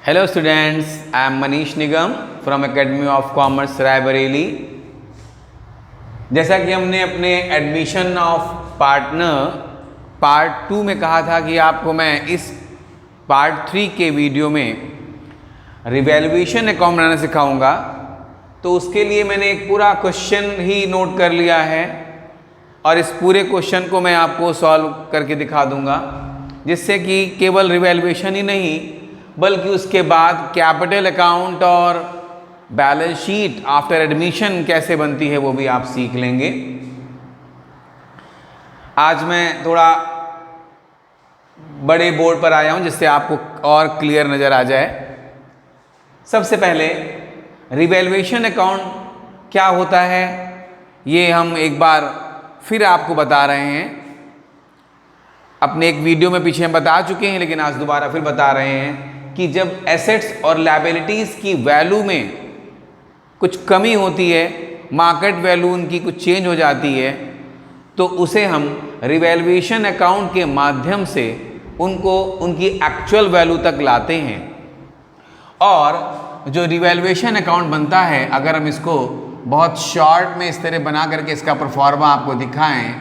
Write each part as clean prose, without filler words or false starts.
Hello students, I am Manish Nigam from Academy of Commerce Raebareli. जैसा कि हमने अपने एडमिशन ऑफ पार्टनर पार्ट 2 में कहा था कि आपको मैं इस पार्ट 3 के वीडियो में रिवैल्यूएशन अकाउंट बनाना सिखाऊंगा, तो उसके लिए मैंने एक पूरा क्वेश्चन ही नोट कर लिया है और इस पूरे क्वेश्चन को मैं आपको सॉल्व करके दिखा दूंगा, जिससे कि केवल रिवैल्यूएशन ही नहीं बल्कि उसके बाद कैपिटल अकाउंट और बैलेंस शीट आफ्टर एडमिशन कैसे बनती है वो भी आप सीख लेंगे। आज मैं थोड़ा बड़े बोर्ड पर आया हूं जिससे आपको और क्लियर नज़र आ जाए। सबसे पहले रिवैल्यूएशन अकाउंट क्या होता है ये हम एक बार फिर आपको बता रहे हैं। अपने एक वीडियो में पीछे हम बता चुके हैं, लेकिन आज दोबारा फिर बता रहे हैं कि जब एसेट्स और लायबिलिटीज़ की वैल्यू में कुछ कमी होती है, मार्केट वैल्यू उनकी कुछ चेंज हो जाती है, तो उसे हम रिवैल्यूएशन अकाउंट के माध्यम से उनको उनकी एक्चुअल वैल्यू तक लाते हैं। और जो रिवैल्यूएशन अकाउंट बनता है, अगर हम इसको बहुत शॉर्ट में इस तरह बना करके इसका परफॉर्मा आपको दिखाएं,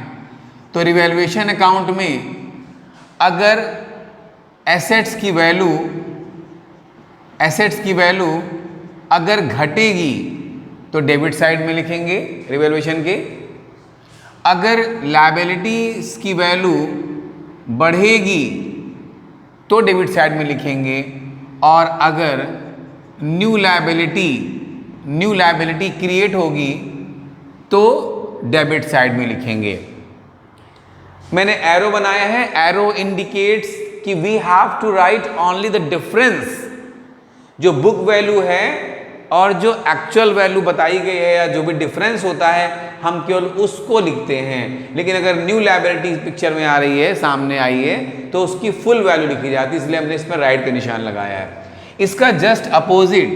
तो रिवैल्यूएशन अकाउंट में अगर एसेट्स की वैल्यू अगर घटेगी तो डेबिट साइड में लिखेंगे रिवैल्यूएशन के। अगर लायबिलिटीज की वैल्यू बढ़ेगी तो डेबिट साइड में लिखेंगे, और अगर न्यू लायबिलिटी क्रिएट होगी तो डेबिट साइड में लिखेंगे। मैंने एरो बनाया है। एरो इंडिकेट्स कि we have to write only the difference, जो बुक वैल्यू है और जो एक्चुअल वैल्यू बताई गई है या जो भी डिफरेंस होता है हम केवल उसको लिखते हैं। लेकिन अगर न्यू लायबिलिटी पिक्चर में आ रही है, सामने आई है, तो उसकी फुल वैल्यू लिखी जाती है, इसलिए हमने इसमें राइट का निशान लगाया है। इसका जस्ट अपोजिट,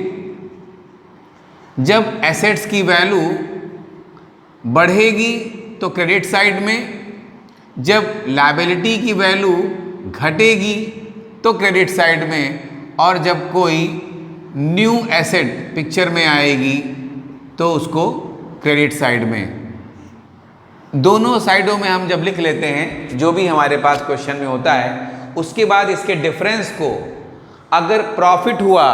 जब एसेट्स की वैल्यू बढ़ेगी तो क्रेडिट साइड में, जब लायबिलिटी की वैल्यू घटेगी तो क्रेडिट साइड में, और जब कोई न्यू एसेट पिक्चर में आएगी तो उसको क्रेडिट साइड में। दोनों साइडों में हम जब लिख लेते हैं जो भी हमारे पास क्वेश्चन में होता है, उसके बाद इसके डिफरेंस को, अगर प्रॉफिट हुआ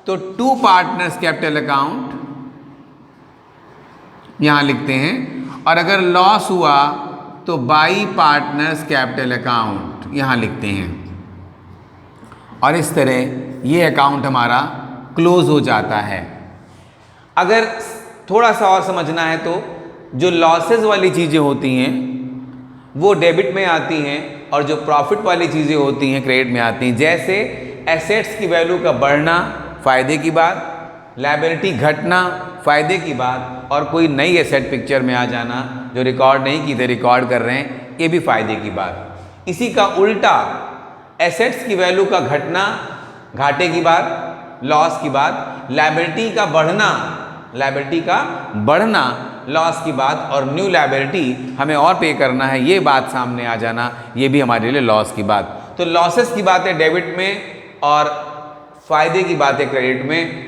तो टू पार्टनर्स कैपिटल अकाउंट यहां लिखते हैं, और अगर लॉस हुआ तो बाई पार्टनर्स कैपिटल अकाउंट यहां लिखते हैं। और इस तरह ये अकाउंट हमारा क्लोज हो जाता है। अगर थोड़ा सा और समझना है तो जो लॉसेस वाली चीज़ें होती हैं वो डेबिट में आती हैं, और जो प्रॉफिट वाली चीज़ें होती हैं क्रेडिट में आती हैं। जैसे एसेट्स की वैल्यू का बढ़ना फ़ायदे की बात, लायबिलिटी घटना फ़ायदे की बात, और कोई नई एसेट पिक्चर में आ जाना जो रिकॉर्ड नहीं की थे रिकॉर्ड कर रहे हैं, ये भी फ़ायदे की बात। इसी का उल्टा, एसेट्स की वैल्यू का घटना घाटे की बात, लॉस की बात, लायबिलिटी का बढ़ना लॉस की बात, और न्यू लायबिलिटी हमें और पे करना है ये बात सामने आ जाना, ये भी हमारे लिए लॉस की बात। तो लॉसेस की बातें डेबिट में और फायदे की बातें क्रेडिट में।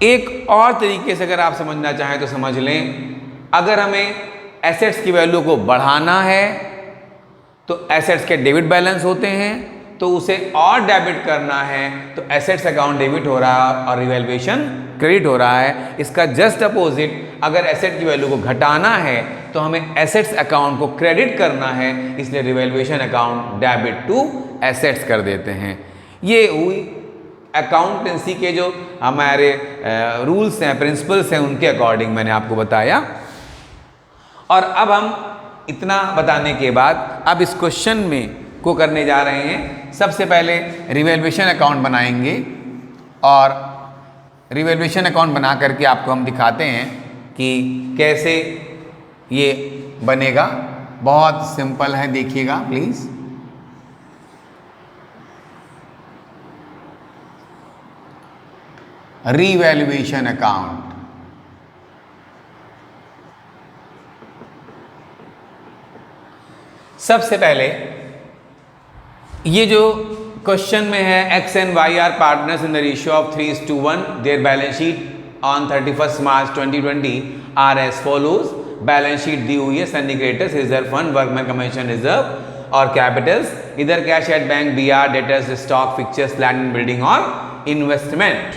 एक और तरीके से अगर आप समझना चाहें तो समझ लें, अगर हमें एसेट्स की वैल्यू को बढ़ाना है तो एसेट्स के डेबिट बैलेंस होते हैं, तो उसे और डेबिट करना है तो एसेट्स अकाउंट डेबिट हो रहा है और रिवैल्यूएशन क्रेडिट हो रहा है। इसका जस्ट अपोजिट, अगर एसेट की वैल्यू को घटाना है तो हमें एसेट्स अकाउंट को क्रेडिट करना है, इसलिए revaluation account debit to assets कर देते हैं। ये हुई अकाउंटेंसी के जो हमारे रूल्स हैं, प्रिंसिपल्स हैं, उनके अकॉर्डिंग मैंने आपको बताया। और अब हम इतना बताने के बाद अब इस क्वेश्चन में को करने जा रहे हैं। सबसे पहले रिवैल्यूएशन अकाउंट बनाएंगे, और रिवैल्यूएशन अकाउंट बना करके आपको हम दिखाते हैं कि कैसे ये बनेगा। बहुत सिंपल है, देखिएगा प्लीज़। रिवैल्यूएशन अकाउंट, सबसे पहले ये जो क्वेश्चन में है X and Y are partners in the ratio of 3:1। Their balance sheet on 31 March 2020 are as follows. Balance sheet दी हुई है, syndicators, reserve fund, workman commission reserve और कैपिटल्स, इधर cash at bank, BR, debtors, stock, fixtures, land and building और investment.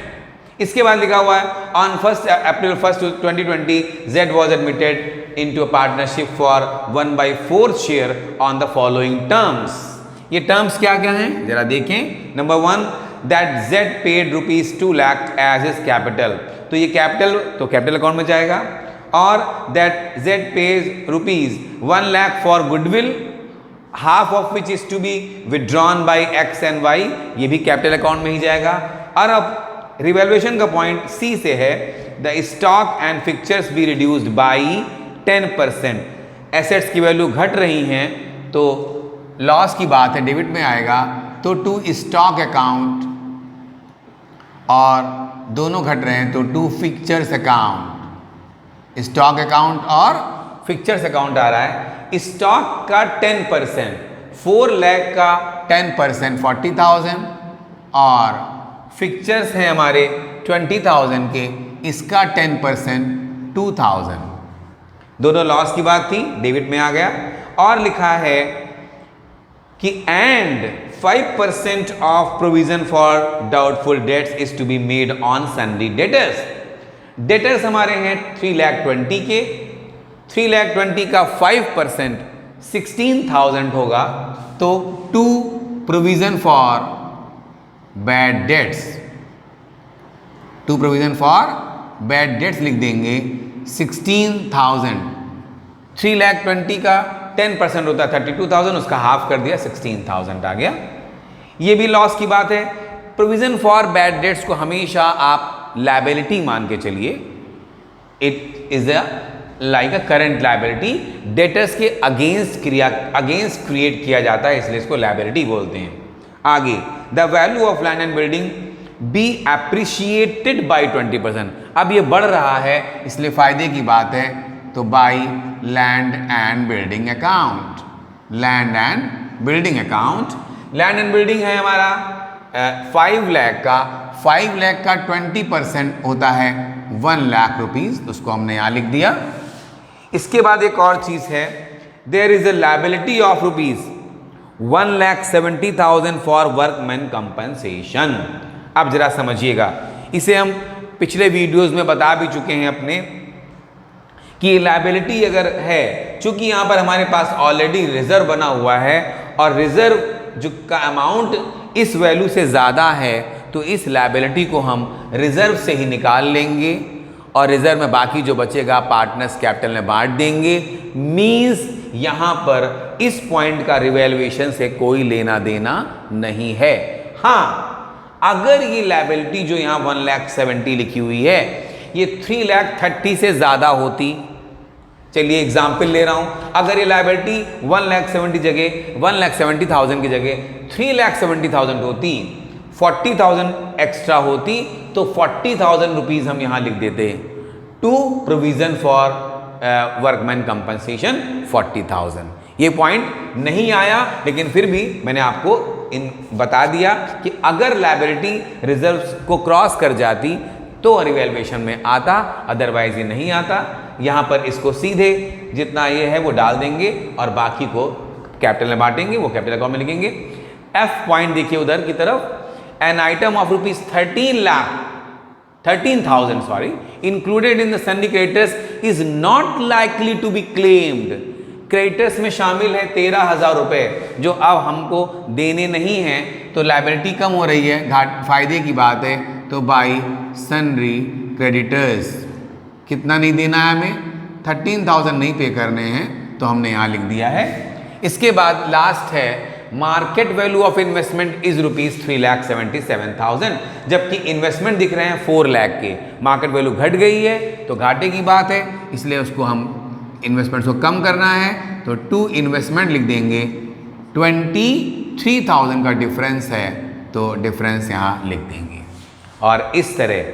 इसके बाद लिखा हुआ है on 1 April 2020 Z was admitted into a partnership for 1/4 share on the following terms। ये terms क्या क्या हैं जरा देखें। Number 1 that Z paid ₹2 lakh as his capital, तो ये कैपिटल तो कैपिटल अकाउंट में जाएगा। और that Z pays ₹1 lakh for goodwill, half of which is to be withdrawn by X and Y, ये भी कैपिटल अकाउंट में ही जाएगा। और अब रिवैल्यूएशन का पॉइंट सी से है the stock and fixtures be reduced by 10%। Assets की वैल्यू घट रही हैं तो लॉस की बात है, डेबिट में आएगा तो टू स्टॉक अकाउंट, और दोनों घट रहे हैं तो to fixtures account. Stock account और फिक्चर्स अकाउंट आ रहा है। स्टॉक का 10%, 4 लाख का 10% 40,000, और फिक्चर्स हैं हमारे 20,000 के, इसका 10% 2,000। दोनों लॉस की बात थी, डेबिट में आ गया। और लिखा है कि and 5% of provision for doubtful debts is to be made on sundry debtors. Debtors हमारे हैं 3,20,000 के, 3,20,000 का 5% 16,000 होगा, तो to provision for bad debts, to provision for bad debts लिख देंगे 16,000। 3,20,000 का 10% होता है 32,000, उसका हाफ कर दिया 16,000 आ गया। ये भी लॉस की बात है। प्रोविजन फॉर बैड डेट्स को हमेशा आप लायबिलिटी मान के चलिए, it is a like a current liability. Debtors के अगेंस्ट क्रिएट किया जाता है, इसलिए इसको लायबिलिटी बोलते हैं। आगे the value of land and building B appreciated by 20%। अब ये बढ़ रहा है इसलिए फायदे की बात है, तो by land and building account, land and building account. Land and building है हमारा 5 लाख का, 5 लाख का 20% होता है 1 लाख रुपीज, तो उसको हमने यहाँ लिख दिया। इसके बाद एक और चीज है, there is a liability of ₹1,70,000 for workman compensation. अब जरा समझिएगा, इसे हम पिछले वीडियोस में बता भी चुके हैं अपने कि लायबिलिटी अगर है, चूंकि यहाँ पर हमारे पास ऑलरेडी रिजर्व बना हुआ है और रिजर्व जो का अमाउंट इस वैल्यू से ज़्यादा है, तो इस लायबिलिटी को हम रिजर्व से ही निकाल लेंगे और रिजर्व में बाकी जो बचेगा पार्टनर्स कैपिटल में बांट देंगे। मीन्स यहाँ पर इस पॉइंट का रिवैल्यूएशन से कोई लेना देना नहीं है। हाँ, अगर ये लायबिलिटी जो यहाँ 1,70,000 लिखी हुई है ये 3,30,000 से ज़्यादा होती, चलिए एग्जाम्पल ले रहा हूँ, अगर ये लायबिलिटी 1,70,000 की जगह 3,70,000 होती, 40,000 एक्स्ट्रा होती, तो 40,000 रुपीज़ हम यहाँ लिख देते to provision for workman compensation 40,000। ये पॉइंट नहीं आया, लेकिन फिर भी मैंने आपको बता दिया कि अगर लायबिलिटी रिजर्व्स को क्रॉस कर जाती तो रिवैल्यूएशन में आता, अदरवाइज ये नहीं आता। यहाँ पर इसको सीधे जितना ये है वो डाल देंगे और बाकी को कैपिटल में बांटेंगे, वो कैपिटल अकाउंट में लिखेंगे। एफ पॉइंट देखिए उधर की तरफ, an item of ₹13,000 included in the sundry creditors is not likely to be claimed. Creditors में शामिल है 13,000 रुपए जो अब हमको देने नहीं हैं, तो लायबिलिटी कम हो रही है, घाट फायदे की बात है, तो बाई सन्ड्री क्रेडिटर्स। कितना नहीं देना है हमें, 13,000 नहीं पे करने हैं, तो हमने यहाँ लिख दिया है। इसके बाद लास्ट है market value of investment is ₹3,77,000, जबकि इन्वेस्टमेंट दिख रहे हैं 4 लाख के, मार्केट वैल्यू घट गई है तो घाटे की बात है, इसलिए उसको हम इन्वेस्टमेंट को कम करना है, तो टू इन्वेस्टमेंट लिख देंगे। 23,000 का डिफरेंस है तो डिफरेंस यहाँ लिख देंगे। और इस तरह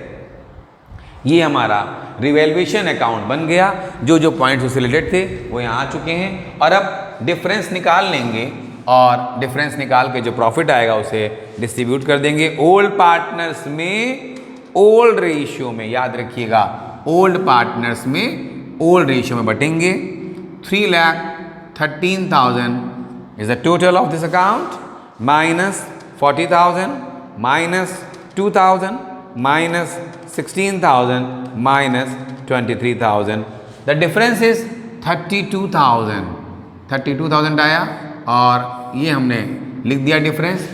ये हमारा रिवैल्यूएशन अकाउंट बन गया। जो जो पॉइंट्स उससे रिलेटेड थे वो यहाँ आ चुके हैं। और अब डिफरेंस निकाल लेंगे और डिफरेंस निकाल के जो प्रॉफिट आएगा उसे डिस्ट्रीब्यूट कर देंगे ओल्ड पार्टनर्स में ओल्ड रेशियो में। याद रखिएगा, ओल्ड पार्टनर्स में ओल्ड रेशियो में बटेंगे। 3,13,000 is the total of this account minus 40,000 minus 2,000 minus 16,000 minus 23,000. The difference is 32,000. 32,000 आया और ये हमने लिख दिया difference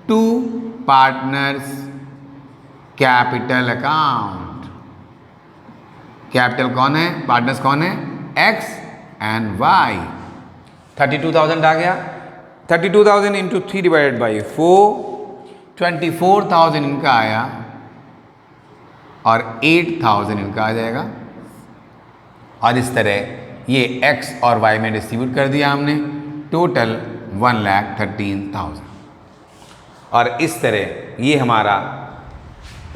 to partners capital account. Capital कौन है, पार्टनर्स कौन है, एक्स एंड वाई। 32,000 आ गया। 32,000 इंटू 3 डिवाइडेड बाई 4, 24,000 इनका आया और 8,000 इनका आ जाएगा। और इस तरह ये x और y में डिस्ट्रीब्यूट कर दिया हमने। टोटल 1,13,000। और इस तरह ये हमारा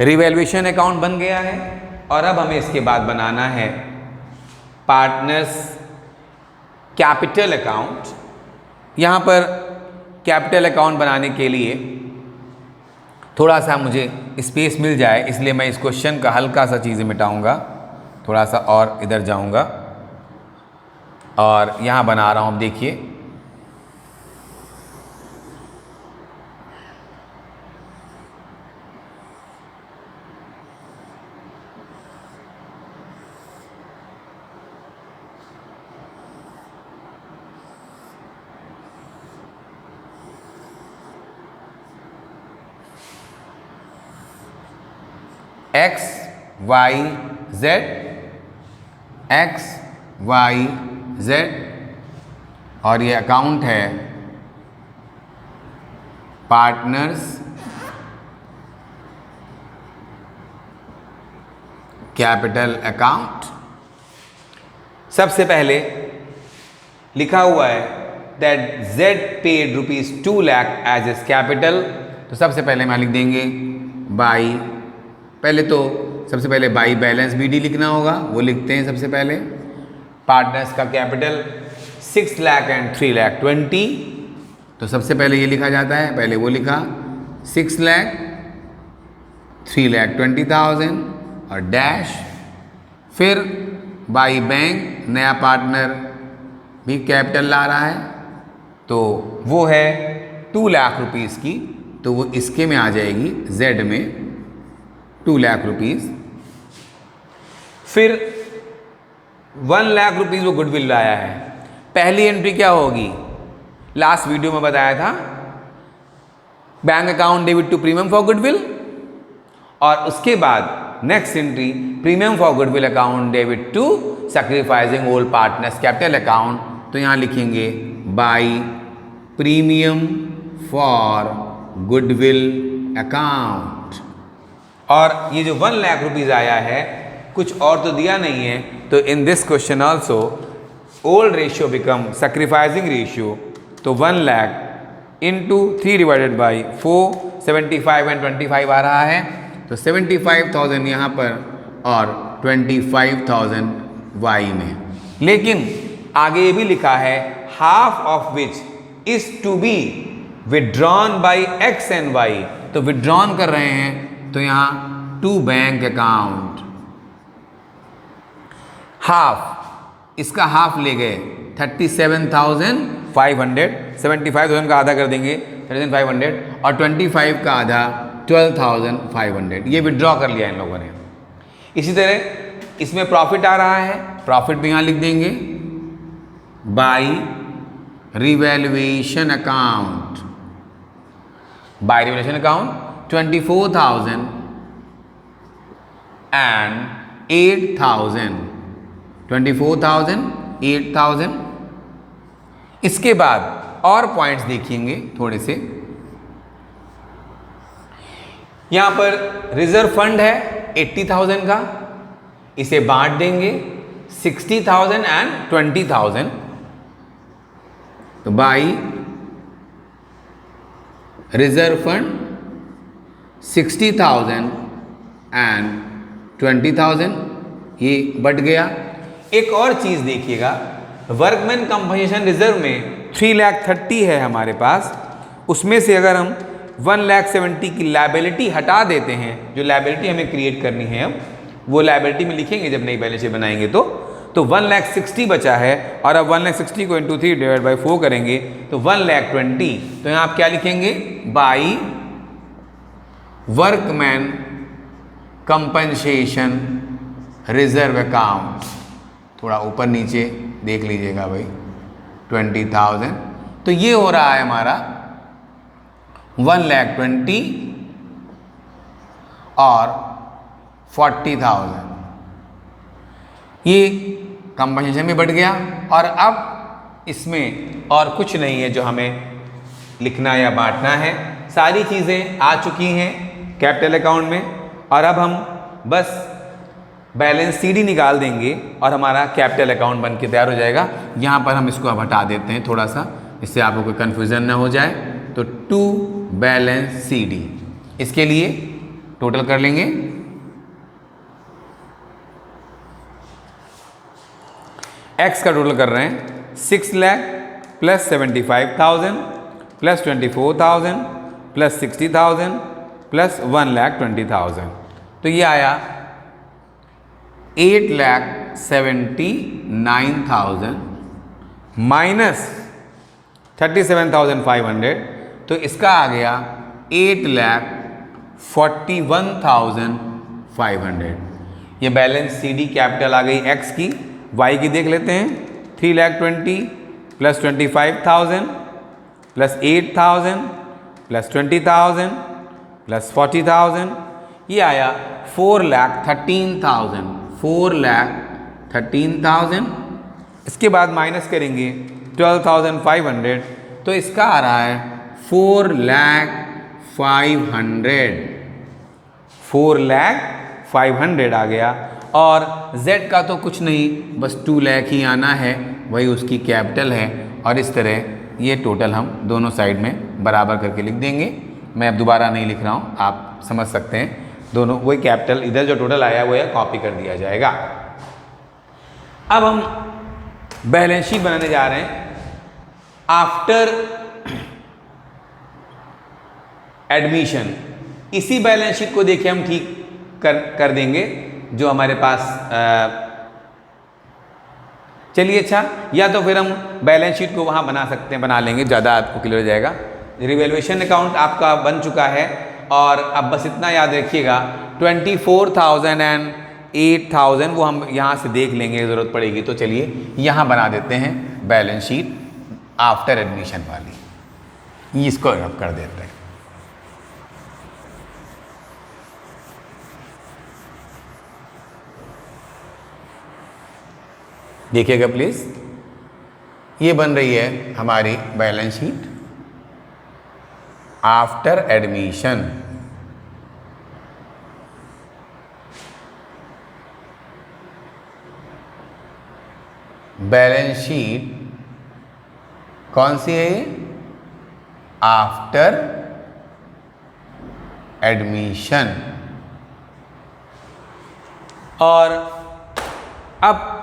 रिवैल्यूएशन अकाउंट बन गया है। और अब हमें इसके बाद बनाना है पार्टनर्स कैपिटल अकाउंट। यहाँ पर कैपिटल अकाउंट बनाने के लिए थोड़ा सा मुझे स्पेस मिल जाए, इसलिए मैं इस क्वेश्चन का हल्का सा चीज़ें मिटाऊंगा, थोड़ा सा और इधर जाऊंगा और यहाँ बना रहा हूँ। अब देखिए, X Y Z, X Y Z, और ये अकाउंट है पार्टनर्स कैपिटल अकाउंट। सबसे पहले लिखा हुआ है that Z paid ₹2 lakh as his capital. तो सबसे पहले हम लिख देंगे बाई, पहले तो सबसे पहले बाई बैलेंस BD लिखना होगा, वो लिखते हैं सबसे पहले। पार्टनर्स का कैपिटल 6 लाख एंड 3 लाख 20, तो सबसे पहले ये लिखा जाता है, पहले वो लिखा 6 लाख 3 लाख 20,000 और डैश। फिर बाई बैंक नया पार्टनर भी कैपिटल ला रहा है, तो वो है 2 लाख रुपीज़ की, तो वो इसके में आ जाएगी जेड में 2 लाख रुपीज़। फिर 1 लाख रुपीज़ वो गुडविल लाया है। पहली एंट्री क्या होगी, लास्ट वीडियो में बताया था, bank account debit to premium for goodwill, और उसके बाद next entry premium for goodwill account debit to sacrificing old partners capital account. तो यहाँ लिखेंगे by premium for goodwill account. और ये जो 1 लाख रुपीज़ आया है, कुछ और तो दिया नहीं है, तो in this question also old ratio become sacrificing ratio. तो 1 lakh into 3 divided by 4, 75 and 25 आ रहा है, तो 75,000 यहाँ पर और 25,000 वाई में। लेकिन आगे ये भी लिखा है half of which is to be withdrawn by X and Y. तो विड्रॉन कर रहे हैं, तो यहाँ टू बैंक अकाउंट, हाफ, इसका हाफ ले गए 37,500, 75,000 का आधा कर देंगे 37,500 और 25 का आधा 12,500। ये विड्रॉ कर लिया इन लोगों ने। इसी तरह इसमें प्रॉफिट आ रहा है, प्रॉफिट भी यहाँ लिख देंगे by revaluation account. By revaluation account 24,000 and 8,000, 24,000, 8,000। इसके बाद और पॉइंट्स देखेंगे थोड़े से। यहां पर रिजर्व फंड है 80,000 का, इसे बांट देंगे 60,000 एंड 20,000। तो बाई रिजर्व फंड 60,000 एंड 20,000, ये बट गया। एक और चीज़ देखिएगा, वर्कमैन कंपनसेशन रिजर्व में 3,30,000 है हमारे पास, उसमें से अगर हम 1,70,000 की लायबिलिटी हटा देते हैं, जो लायबिलिटी हमें क्रिएट करनी है अब वो लायबिलिटी में लिखेंगे जब नई बैलेंस शीट बनाएंगे तो 1,60,000 बचा है, और अब 1,60,000 को इंटू 3 डिवाइड बाई 4 करेंगे तो 1,20,000। तो यहाँ आप क्या लिखेंगे, by workman compensation reserve account, थोड़ा ऊपर नीचे देख लीजिएगा भाई, 20,000। तो ये हो रहा है हमारा 1,20,000 और 40,000, ये कंपनसेशन में बढ़ गया। और अब इसमें और कुछ नहीं है जो हमें लिखना या बांटना है, सारी चीज़ें आ चुकी हैं कैपिटल अकाउंट में, और अब हम बस बैलेंस सीडी निकाल देंगे और हमारा कैपिटल अकाउंट बन के तैयार हो जाएगा। यहाँ पर हम इसको अब हटा देते हैं थोड़ा सा, इससे आपको कोई कन्फ्यूज़न ना हो जाए। तो टू बैलेंस सीडी, इसके लिए टोटल कर लेंगे, एक्स का टोटल कर रहे हैं 6 lakh plus 75,000 plus 24,000 plus 60,000 plus 1,20,000। तो ये आया 8,79,000 माइनस 37,500, तो इसका आ गया 8,41,500। ये बैलेंस सीडी कैपिटल आ गई एक्स की, वाई की देख लेते हैं, 3,20,000 प्लस 25,000 प्लस 8,000 प्लस 20,000 प्लस 40,000, ये आया 4,13,000, 4,13,000। इसके बाद माइनस करेंगे 12,500, तो इसका आ रहा है 4,05,000, 4,05,000 आ गया। और Z का तो कुछ नहीं, बस 2 लाख ही आना है, वही उसकी कैपिटल है। और इस तरह ये टोटल हम दोनों साइड में बराबर करके लिख देंगे। मैं अब दोबारा नहीं लिख रहा हूँ, आप समझ सकते हैं, दोनों वही कैपिटल, इधर जो टोटल आया वो है कॉपी कर दिया जाएगा। अब हम बैलेंस शीट बनाने जा रहे हैं आफ्टर एडमिशन। इसी बैलेंस शीट को देखिए हम ठीक कर देंगे जो हमारे पास चलिए अच्छा, या तो फिर हम बैलेंस शीट को वहाँ बना सकते हैं, बना लेंगे, ज़्यादा आपको क्लियर हो जाएगा। रिवैल्यूएशन अकाउंट आपका बन चुका है, और अब बस इतना याद रखिएगा 24,000 एंड 8,000 वो हम यहाँ से देख लेंगे, ज़रूरत पड़ेगी तो। चलिए यहाँ बना देते हैं बैलेंस शीट आफ्टर एडमिशन वाली, इसको रब कर देते हैं। देखिएगा प्लीज़, ये बन रही है हमारी balance sheet after admission. Balance sheet कौन सी है ये, आफ्टर एडमिशन। और अब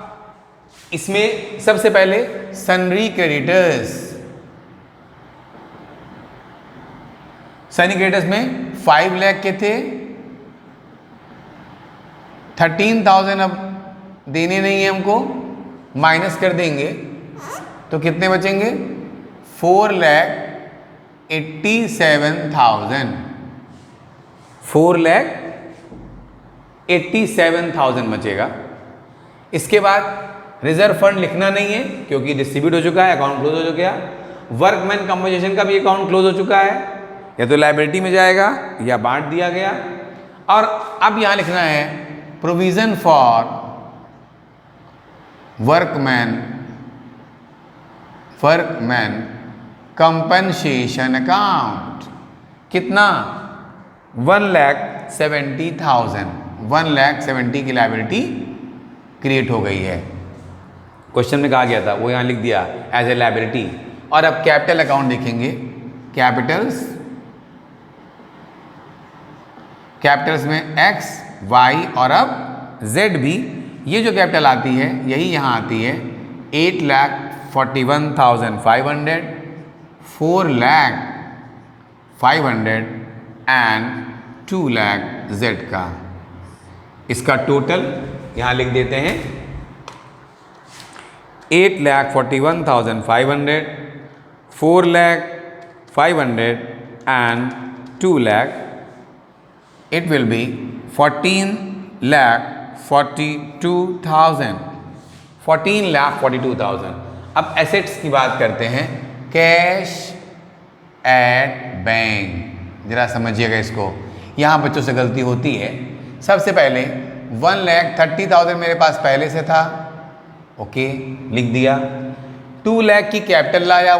इसमें सबसे पहले सन्ड्री क्रेडिटर्स, सन्ड्री क्रेडिटर्स में 5 लाख के थे, 13,000 अब देने नहीं है हमको, माइनस कर देंगे तो कितने बचेंगे, 4,87,000, 4,87,000 बचेगा। इसके बाद रिजर्व फंड लिखना नहीं है क्योंकि डिस्ट्रीब्यूट हो चुका है, अकाउंट क्लोज हो चुका है। वर्कमैन कंपनसेशन का भी अकाउंट क्लोज हो चुका है, या तो लायबिलिटी में जाएगा या बांट दिया गया। और अब यहां लिखना है provision for workman compensation account, कितना, 1,70,000, 1,70,000 की लायबिलिटी क्रिएट हो गई है। क्वेश्चन में कहा गया था वो यहाँ लिख दिया एज ए लायबिलिटी। और अब कैपिटल अकाउंट देखेंगे, कैपिटल्स में एक्स, वाई और अब जेड भी, ये जो कैपिटल आती है यही यहाँ आती है 8,05,000 41,500, 4,05,000 एंड 2 लाख Z का। इसका टोटल यहाँ लिख देते हैं 8,41,500, 4,05,000 and 2 lakh. It will be 14,42,000। 14,42,000। अब एसेट्स की बात करते हैं। कैश एट बैंक, जरा समझिएगा इसको, यहाँ बच्चों से गलती होती है। सबसे पहले 1,30,000 मेरे पास पहले से था, ओके लिख दिया। 2 लाख की कैपिटल लाया,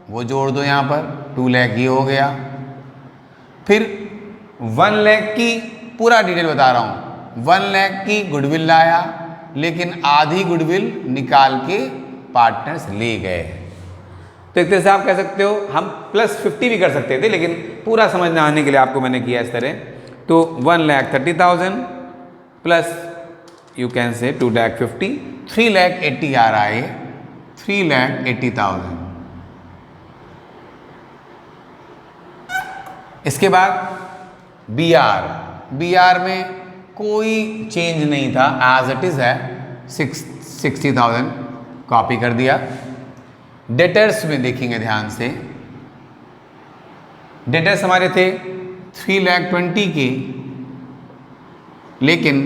वो जोड़ दो यहाँ पर, 2 लाख ये हो गया। फिर 1 लाख की पूरा डिटेल बता रहा हूँ, 1 लाख की गुडविल लाया, लेकिन आधी गुडविल निकाल के पार्टनर्स ले गए। तो एक तरह से आप कह सकते हो हम +50 भी कर सकते थे, लेकिन पूरा समझने आने के लिए आपको मैंने किया इस तरह। तो 1,30,000 प्लस यू कैन से 2,50,000, 3,80,000 आ रहा है, 3,80,000। इसके बाद BR में कोई चेंज नहीं था, एज इट इज़ है, 60,000 कॉपी कर दिया। डेटर्स में देखेंगे ध्यान से, डेटर्स हमारे थे 3,20,000 के, लेकिन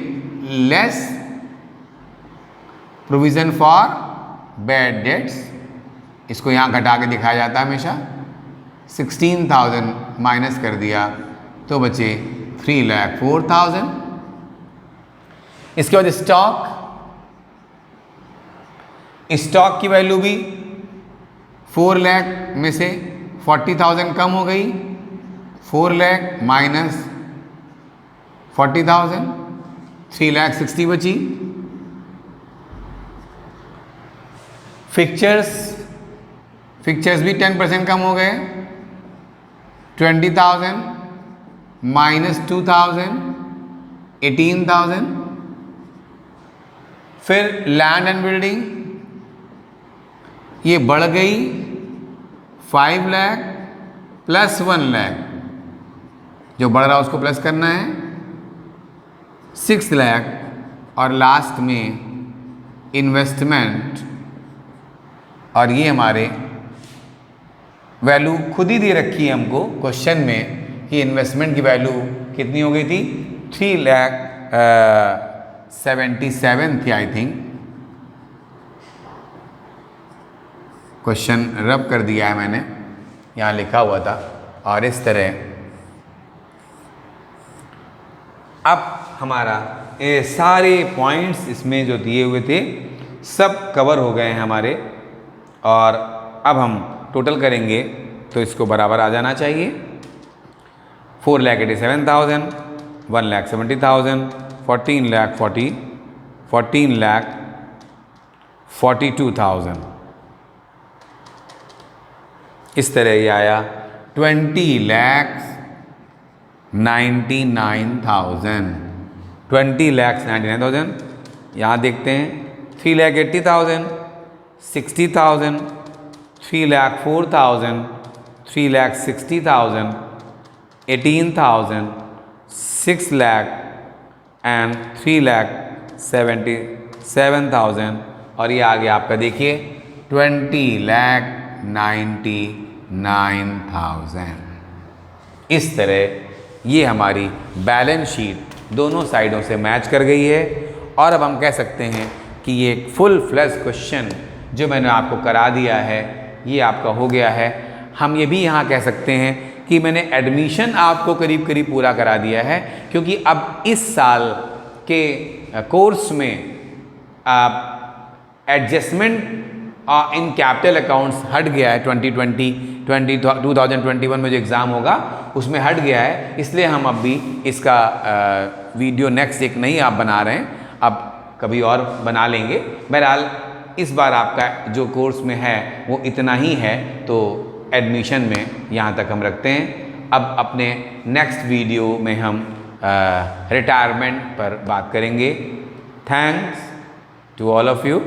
less provision for bad dates, इसको यहाँ घटा के दिखाया जाता है हमेशा। 16,000 माइनस कर दिया तो बचे 3,04,000। इसके बाद स्टॉक की वैल्यू भी 4 लाख में से 40,000 कम हो गई, 4 लाख माइनस 40,000, 3,60,000 बची। फिक्चर्स भी 10% कम हो गए, 20,000 माइनस 2,000, 18,000। फिर लैंड एंड बिल्डिंग ये बढ़ गई 5 लाख प्लस 1 लाख, जो बढ़ रहा है उसको प्लस करना है, 6 लाख। और लास्ट में इन्वेस्टमेंट, और ये हमारे वैल्यू खुद ही दे रखी है हमको क्वेश्चन में कि इन्वेस्टमेंट की वैल्यू कितनी हो गई थी, 3,77,000 थी आई थिंक। क्वेश्चन रब कर दिया है मैंने, यहाँ लिखा हुआ था। और इस तरह अब हमारा ये सारे पॉइंट्स इसमें जो दिए हुए थे सब कवर हो गए हैं हमारे। और अब हम टोटल करेंगे तो इसको बराबर आ जाना चाहिए। 4,87,000, 1,70,000, 14,42,000। इस तरह ये आया 20,99,000। 20,99,000। यहाँ देखते हैं 3,80,000, 60,000, 3,04,000, 3,60,000, 18,000, 6 लाख एंड 3,77,000। और ये आगे आपका देखिए 20,99,000। इस तरह ये हमारी बैलेंस शीट दोनों साइडों से मैच कर गई है। और अब हम कह सकते हैं कि ये एक फुल फ्लैश क्वेश्चन जो मैंने आपको करा दिया है ये आपका हो गया है। हम ये भी यहाँ कह सकते हैं कि मैंने एडमिशन आपको करीब करीब पूरा करा दिया है, क्योंकि अब इस साल के कोर्स में एडजस्टमेंट इन कैपिटल अकाउंट्स हट गया है। 2021 में जो एग्ज़ाम होगा उसमें हट गया है, इसलिए हम अब भी इसका वीडियो नेक्स्ट एक नहीं आप बना रहे हैं, अब कभी और बना लेंगे। बहरहाल इस बार आपका जो कोर्स में है वो इतना ही है, तो एडमिशन में यहाँ तक हम रखते हैं। अब अपने नेक्स्ट वीडियो में हम रिटायरमेंट पर बात करेंगे। Thanks to all of you.